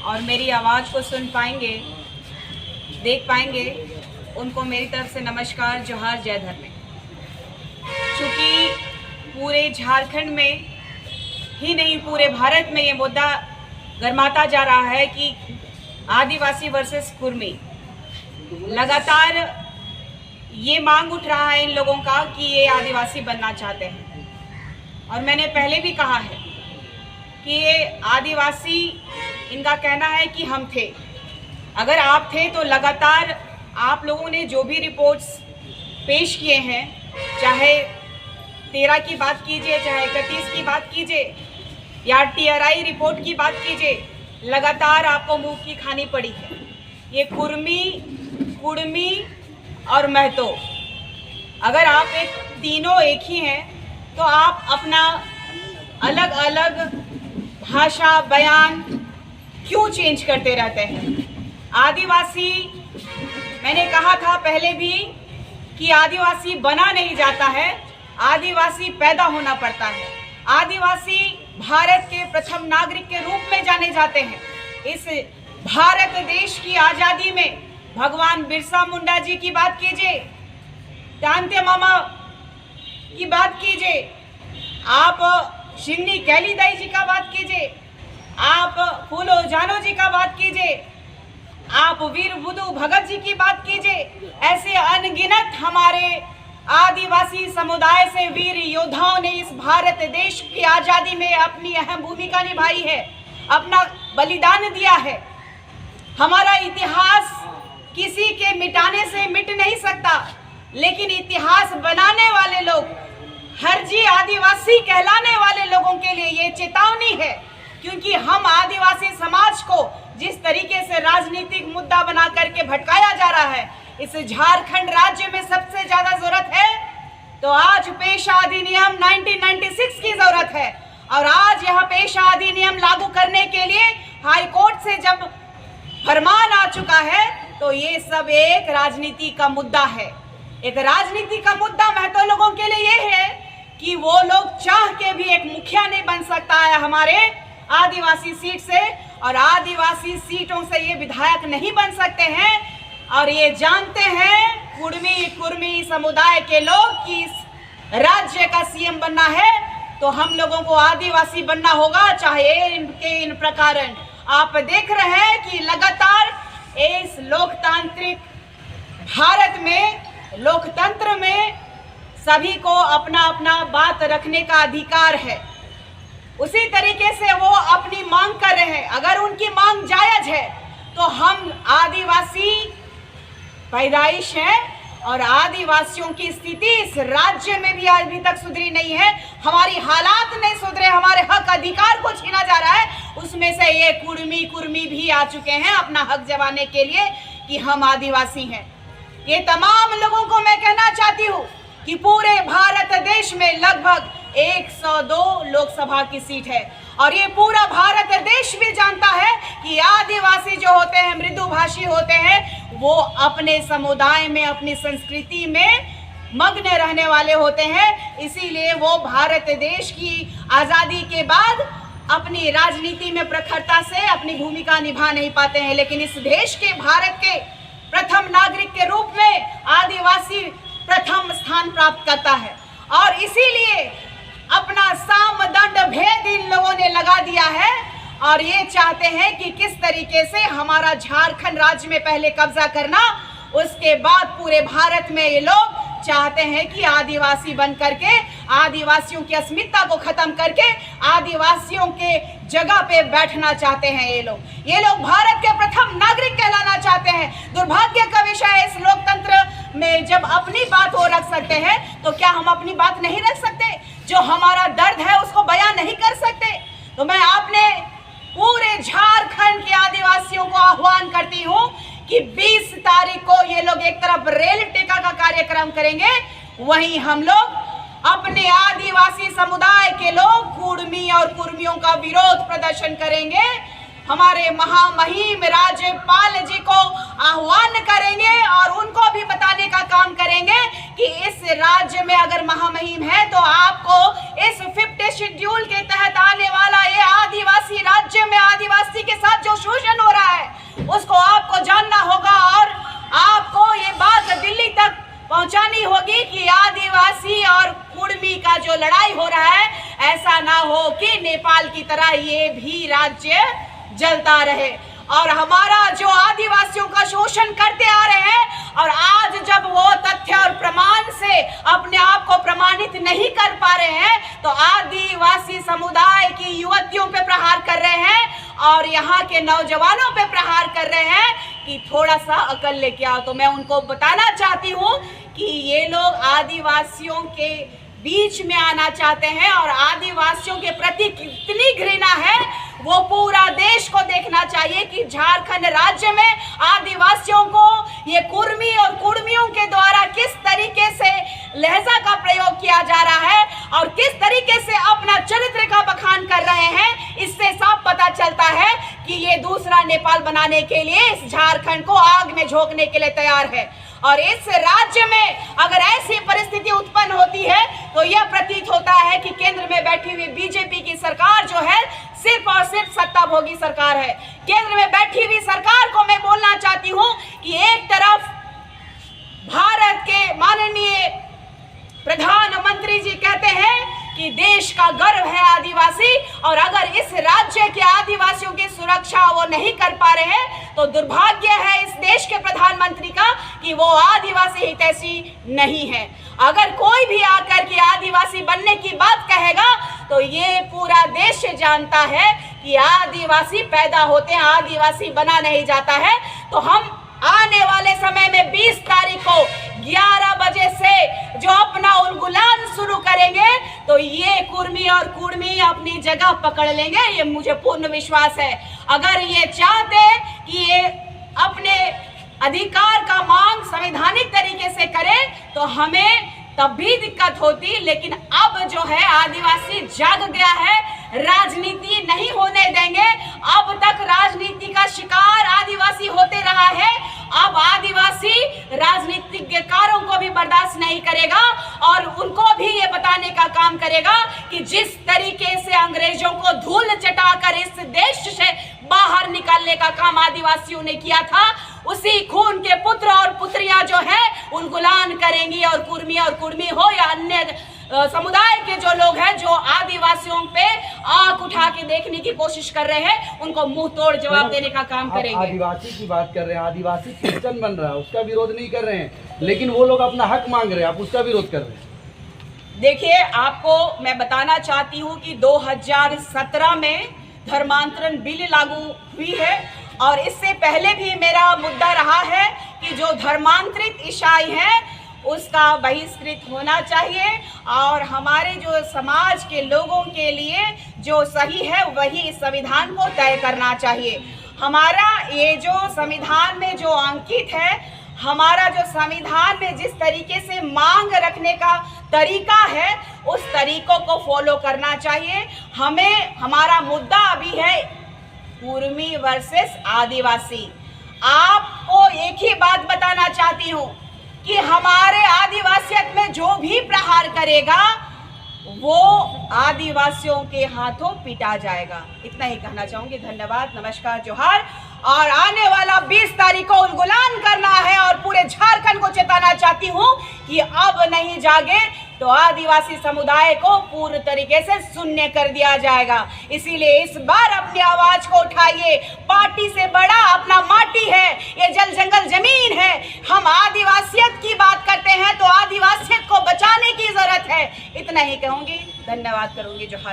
और मेरी आवाज़ को सुन पाएंगे, देख पाएंगे, उनको मेरी तरफ से नमस्कार, जोहार, जय धर्म। क्योंकि पूरे झारखंड में ही नहीं, पूरे भारत में ये मुद्दा गरमाता जा रहा है कि आदिवासी वर्सेस कुर्मी। लगातार ये मांग उठ रहा है इन लोगों का कि ये आदिवासी बनना चाहते हैं। और मैंने पहले भी कहा है कि ये आदिवासी, इनका कहना है कि हम थे। अगर आप थे तो लगातार आप लोगों ने जो भी रिपोर्ट्स पेश किए हैं, चाहे 13 की बात कीजिए, चाहे 31 की बात कीजिए या TRI रिपोर्ट की बात कीजिए, लगातार आपको मुंह की खानी पड़ी है। ये कुर्मी और महतो, अगर आप तीनों एक ही हैं तो आप अपना अलग अलग भाषा, बयान क्यों चेंज करते रहते हैं? आदिवासी, मैंने कहा था पहले भी कि आदिवासी बना नहीं जाता है, आदिवासी पैदा होना पड़ता है। आदिवासी भारत के प्रथम नागरिक के रूप में जाने जाते हैं। इस भारत देश की आज़ादी में भगवान बिरसा मुंडा जी की बात कीजिए, तांते मामा की बात कीजिए, आप शिन्नी कैलीदाई जी का बात कीजिए, आप फूलो जानो जी का बात कीजिए, आप वीर बुद्धू भगत जी की बात कीजिए। ऐसे अनगिनत हमारे आदिवासी समुदाय से वीर योद्धाओं ने इस भारत देश की आज़ादी में अपनी अहम भूमिका निभाई है, अपना बलिदान दिया है। हमारा इतिहास किसी के मिटाने से मिट नहीं सकता, लेकिन इतिहास बनाने वाले लोग, हरजी आदिवासी कहलाने वाले लोगों के लिए ये चेतावनी है। क्योंकि हम आदिवासी समाज को जिस तरीके से राजनीतिक मुद्दा बना करके भटकाया जा रहा है, इस झारखंड राज्य में सबसे ज्यादा जरूरत है तो आज पेशा अधिनियम 1996 की जरूरत है। और आज यह पेशा अधिनियम लागू करने के लिए हाई कोर्ट से जब फरमान आ चुका है तो ये सब एक राजनीति का मुद्दा है। एक राजनीति का मुद्दा महतो लोगों के लिए ये है कि वो लोग चाह के भी एक मुखिया नहीं बन सकता है हमारे आदिवासी सीट से, और आदिवासी सीटों से ये विधायक नहीं बन सकते हैं। और ये जानते हैं कुर्मी समुदाय के लोग कि इस राज्य का CM बनना है तो हम लोगों को आदिवासी बनना होगा, चाहे इनके इन प्रकार। आप देख रहे हैं कि लगातार इस लोकतांत्रिक भारत में, लोकतंत्र में सभी को अपना अपना बात रखने का अधिकार है। उसी तरीके से वो अपनी मांग कर रहे हैं। अगर उनकी मांग जायज है तो हम आदिवासी पैदाइश हैं और आदिवासियों की स्थिति इस राज्य में भी अभी तक सुधरी नहीं है। हमारी हालात नहीं सुधरे, हमारे हक अधिकार को छीना जा रहा है। उसमें से ये कुर्मी भी आ चुके हैं अपना हक जमाने के लिए कि हम आदिवासी हैं। ये तमाम लोगों को मैं कहना चाहती हूँ कि पूरे भारत देश में लगभग 102 लोकसभा की सीट है और ये पूरा भारत देश भी जानता है कि आदिवासी जो होते हैं, मृदुभाषी होते हैं, वो अपने समुदाय में, अपनी संस्कृति में मग्न रहने वाले होते हैं। इसीलिए वो भारत देश की आज़ादी के बाद अपनी राजनीति में प्रखरता से अपनी भूमिका निभा नहीं पाते हैं। लेकिन इस देश के, भारत के प्रथम नागरिक के रूप में आदिवासी प्रथम स्थान प्राप्त करता है और इसीलिए अपना साम दंड भेद इन लोगों ने लगा दिया है और ये चाहते हैं कि किस तरीके से हमारा झारखंड राज्य में पहले कब्जा करना, उसके बाद पूरे भारत में ये लोग चाहते हैं कि आदिवासी बन करके आदिवासियों की अस्मिता को खत्म करके आदिवासियों के जगह पे बैठना चाहते हैं। ये लोग भारत के प्रथम नागरिक कहलाना चाहते हैं। दुर्भाग्य का विषय है, इस लोकतंत्र में जब अपनी बात वो रख सकते हैं तो क्या हम अपनी बात नहीं रख सकते? जो हमारा दर्द है उसको बयां नहीं कर सकते? तो मैं आपने पूरे झारखंड के आदिवासियों को आह्वान करती हूँ कि 20 तारीख को ये लोग एक तरफ रेल टेका का कार्यक्रम करेंगे, वहीं हम लोग अपने आदिवासी समुदाय के लोग कुर्मी और कुर्मियों का विरोध प्रदर्शन करेंगे। हमारे महामहिम राज्यपाल जी को आह्वान करेंगे और उनको भी बताने का काम करेंगे कि इस राज्य में अगर महामहिम है तो आपको इस 50 शेड्यूल के तहत आने वाला ये आदिवासी राज्य में आदिवासी के साथ जो शोषण नेपाल की तरह ये भी राज्य जलता रहे और हमारा जो आदिवासियों का शोषण करते आ रहे हैं और आज जब वो तथ्य और प्रमाण से अपने आप को प्रमाणित नहीं कर पा रहे हैं तो आदिवासी समुदाय की युवतियों पे प्रहार कर रहे हैं और यहाँ के नौजवानों पे प्रहार कर रहे हैं कि थोड़ा सा अकल लेके आओ। तो मैं उनको बताना चाहती हूँ कि ये लोग आदिवासियों के बीच में आना चाहते हैं और आदिवासियों के प्रति कितनी घृणा है वो पूरा देश को देखना चाहिए कि झारखंड राज्य में आदिवासियों को ये कुर्मी और कुर्मियों के द्वारा किस तरीके से लहजा का प्रयोग किया जा रहा है और किस तरीके से अपना चरित्र का बखान कर रहे हैं। इससे साफ पता चलता है कि ये दूसरा नेपाल बनाने के लिए इस झारखंड को आग में झोंकने के लिए तैयार है और इस राज्य में अगर ऐसी परिस्थिति उत्पन्न होती है तो यह प्रतीत होता है कि केंद्र में बैठी हुई बीजेपी की सरकार जो है सिर्फ और सिर्फ सत्ता भोगी सरकार है। केंद्र में बैठी हुई सरकार को मैं बोलना चाहती हूं कि एक तरफ भारत के माननीय प्रधानमंत्री जी कहते हैं कि देश का गर्व है आदिवासी और अगर इस राज्य के आदिवासियों की सुरक्षा वो नहीं कर पा रहे हैं तो दुर्भाग्य है इस देश के प्रधानमंत्री का कि वो आदिवासी हितैषी नहीं है। अगर कोई भी आकर के आदिवासी बनने की बात कहेगा तो ये पूरा देश जानता है कि आदिवासी पैदा होते हैं, आदिवासी बना नहीं जाता है। तो हम आने वाले समय में 20 तारीख को 11 बजे से जो अपना उलगुलान शुरू करेंगे तो ये कुर्मी और कुर्मी अपनी जगह पकड़ लेंगे, ये मुझे पूर्ण विश्वास है। अगर ये चाहते कि ये अपने अधिकार का मांग संवैधानिक तरीके से करें तो हमें तब भी दिक्कत होती, लेकिन अब जो है आदिवासी जाग गया है, राजनीति नहीं होने देंगे। अब तक राजनीति का शिकार आदिवासी होते रहा है, अब आदिवासी राजनीतिज्ञकारों को भी बर्दाश्त नहीं करेगा और उनको भी ये बताने का काम करेगा कि जिस तरीके से अंग्रेजों को धूल चटाकर इस देश से बाहर निकालने का काम आदिवासियों ने किया था, उसी खून के पुत्र और पुत्रियां जो है उलगुलान करेंगी और कुर्मी हो या अन्य समुदाय के जो लोग हैं जो आदिवासियों पे आंख उठा के देखने की कोशिश कर रहे हैं उनको मुंह तोड़ जवाब देने का काम करेंगे। आदिवासी की बात कर रहे हैं, आदिवासी क्रिश्चियन बन रहा है, उसका विरोध नहीं कर रहे हैं, लेकिन वो लोग अपना हक मांग रहे हैं, आप उसका विरोध कर रहे हैं। देखिए, आपको मैं बताना चाहती हूँ कि 2017 में धर्मांतरण बिल लागू हुई है और इससे पहले भी मेरा मुद्दा रहा है कि जो धर्मांतरित ईसाई हैं उसका बहिष्कृत होना चाहिए और हमारे जो समाज के लोगों के लिए जो सही है वही इस संविधान को तय करना चाहिए। हमारा ये जो संविधान में जो अंकित है, हमारा जो संविधान में जिस तरीके से मांग रखने का तरीका है उस तरीकों को फॉलो करना चाहिए। हमें हमारा मुद्दा अभी है कुर्मी वर्सेस आदिवासी। आपको एक ही बात बताना चाहती हूँ कि हमारे आदिवासियत में जो भी प्रहार करेगा वो आदिवासियों के हाथों पिटा जाएगा। इतना ही कहना चाहूंगी। धन्यवाद, नमस्कार, जोहार। और आने वाला 20 तारीख को उलगुलान करना है और पूरे झारखंड को चेताना चाहती हूँ कि अब नहीं जागे तो आदिवासी समुदाय को पूर्ण तरीके से शून्य कर दिया जाएगा। इसीलिए इस बार अपनी आवाज को उठाइए। पार्टी से बड़ा अपना माटी है, ये जल जंगल जमीन है। हम आदिवासियत की बात करते हैं तो आदिवासियत को बचाने की जरूरत है। इतना ही कहूंगी, धन्यवाद करूंगी। जोहार।